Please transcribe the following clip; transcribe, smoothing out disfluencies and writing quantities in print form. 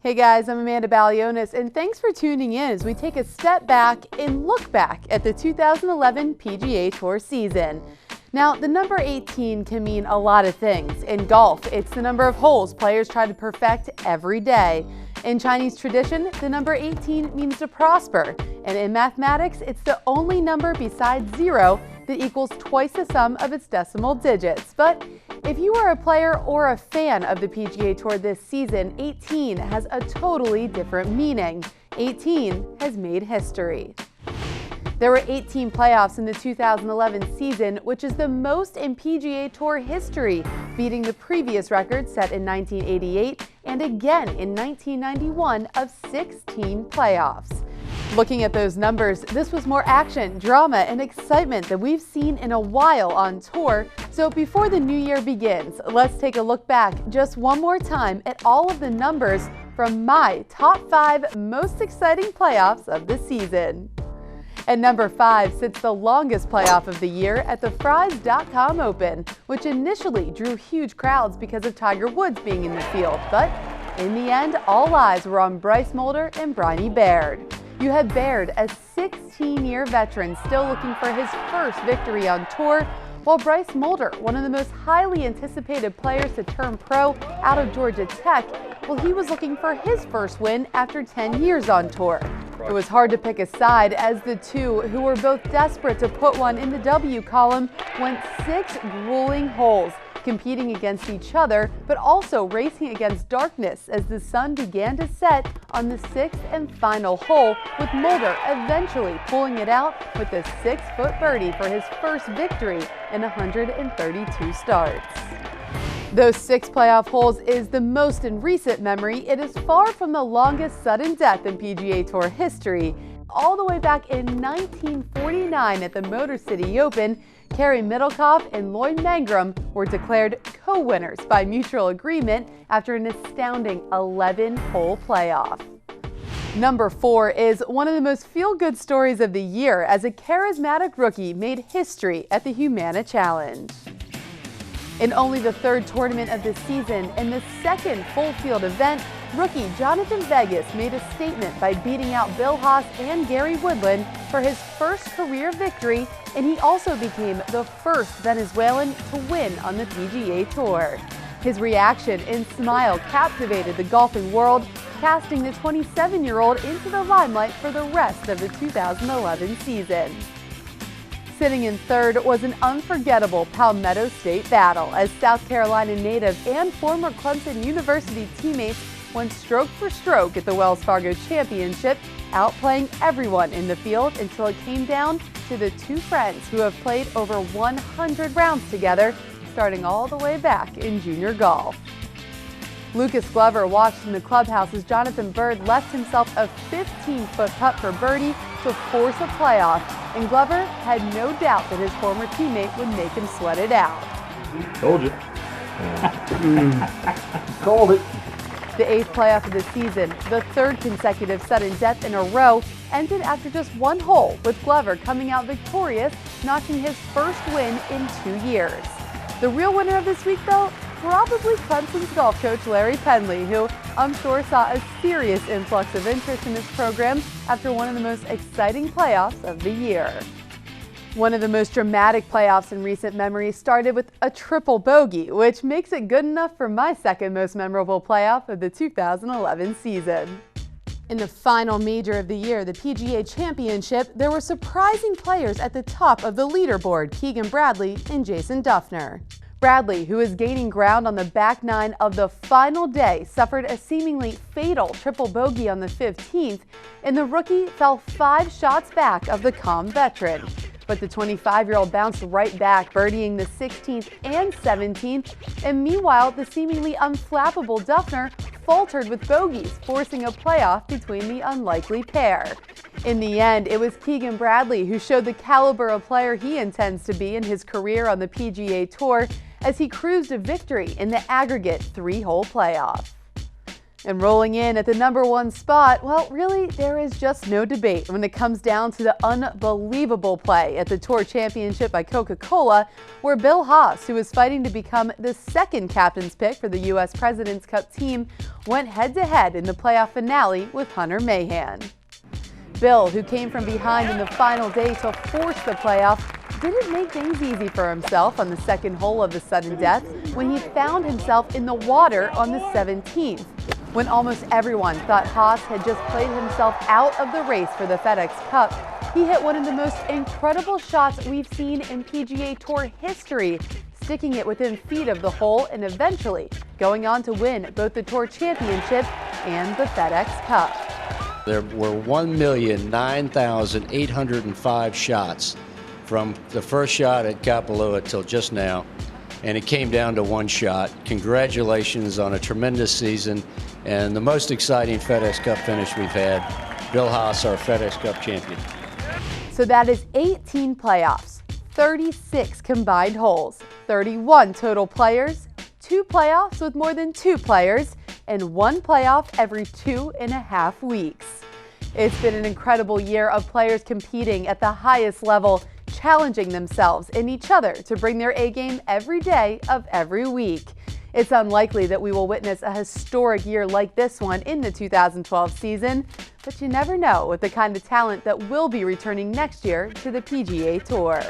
Hey guys, I'm Amanda Balionis, and thanks for tuning in as we take a step back and look back at the 2011 PGA Tour season. Now, the number 18 can mean a lot of things. In golf, it's the number of holes players try to perfect every day. In Chinese tradition, the number 18 means to prosper. And in mathematics, it's the only number besides 0 that equals twice the sum of its decimal digits. But if you are a player or a fan of the PGA Tour this season, 18 has a totally different meaning. 18 has made history. There were 18 playoffs in the 2011 season, which is the most in PGA Tour history, beating the previous record set in 1988 and again in 1991 of 16 playoffs. Looking at those numbers, this was more action, drama, and excitement than we've seen in a while on tour. So before the new year begins, let's take a look back just one more time at all of the numbers from my top 5 most exciting playoffs of the season. At number 5 sits the longest playoff of the year at the Fries.com Open, which initially drew huge crowds because of Tiger Woods being in the field. But in the end, all eyes were on Bryce Mulder and Bryony Baird. You had Baird, a 16-year veteran, still looking for his first victory on tour, while Bryce Mulder, one of the most highly anticipated players to turn pro out of Georgia Tech, well, he was looking for his first win after 10 years on tour. It was hard to pick a side as the two, who were both desperate to put one in the W column, went 6 grueling holes, competing against each other, but also racing against darkness as the sun began to set on the 6th and final hole, with Mulder eventually pulling it out with a 6-foot birdie for his first victory in 132 starts. Those 6 playoff holes is the most in recent memory. It is far from the longest sudden death in PGA Tour history. All the way back in 1949 at the Motor City Open, Kerry Middlecoff and Lloyd Mangrum were declared co-winners by mutual agreement after an astounding 11-hole playoff. Number 4 is one of the most feel-good stories of the year as a charismatic rookie made history at the Humana Challenge. In only the 3rd tournament of the season and the 2nd full-field event, rookie Jonathan Vegas made a statement by beating out Bill Haas and Gary Woodland for his first career victory, and he also became the first Venezuelan to win on the PGA Tour. His reaction and smile captivated the golfing world, casting the 27-year-old into the limelight for the rest of the 2011 season. Sitting in 3rd was an unforgettable Palmetto State battle as South Carolina native and former Clemson University teammates went stroke for stroke at the Wells Fargo Championship, outplaying everyone in the field until it came down to the 2 friends who have played over 100 rounds together, starting all the way back in junior golf. Lucas Glover watched in the clubhouse as Jonathan Byrd left himself a 15-foot putt for birdie to force a playoff, and Glover had no doubt that his former teammate would make him sweat it out. Told you. Called it. The 8th playoff of the season, the 3rd consecutive sudden death in a row, ended after just 1 hole, with Glover coming out victorious, notching his first win in 2 years. The real winner of this week, though, probably Clemson's golf coach Larry Penley, who I'm sure saw a serious influx of interest in his program after one of the most exciting playoffs of the year. One of the most dramatic playoffs in recent memory started with a triple bogey, which makes it good enough for my 2nd most memorable playoff of the 2011 season. In the final major of the year, the PGA Championship, there were surprising players at the top of the leaderboard, Keegan Bradley and Jason Dufner. Bradley, who is gaining ground on the back 9 of the final day, suffered a seemingly fatal triple bogey on the 15th, and the rookie fell 5 shots back of the calm veteran. But the 25-year-old bounced right back, birdieing the 16th and 17th, and meanwhile, the seemingly unflappable Dufner faltered with bogeys, forcing a playoff between the unlikely pair. In the end, it was Keegan Bradley who showed the caliber of player he intends to be in his career on the PGA Tour as he cruised to victory in the aggregate 3-hole playoff. And rolling in at the #1 spot, well, really, there is just no debate when it comes down to the unbelievable play at the Tour Championship by Coca-Cola, where Bill Haas, who was fighting to become the second captain's pick for the U.S. President's Cup team, went head-to-head in the playoff finale with Hunter Mahan. Bill, who came from behind in the final day to force the playoff, didn't make things easy for himself on the second hole of the sudden death when he found himself in the water on the 17th. When almost everyone thought Haas had just played himself out of the race for the FedEx Cup, he hit one of the most incredible shots we've seen in PGA Tour history, sticking it within feet of the hole and eventually going on to win both the Tour Championship and the FedEx Cup. There were 1,009,805 shots from the first shot at Kapalua till just now, and it came down to one shot. Congratulations on a tremendous season and the most exciting FedEx Cup finish we've had. Bill Haas, our FedEx Cup champion. So that is 18 playoffs, 36 combined holes, 31 total players, 2 playoffs with more than 2 players, and 1 playoff every 2.5 weeks. It's been an incredible year of players competing at the highest level, challenging themselves and each other to bring their A game every day of every week. It's unlikely that we will witness a historic year like this one in the 2012 season, but you never know with the kind of talent that will be returning next year to the PGA Tour.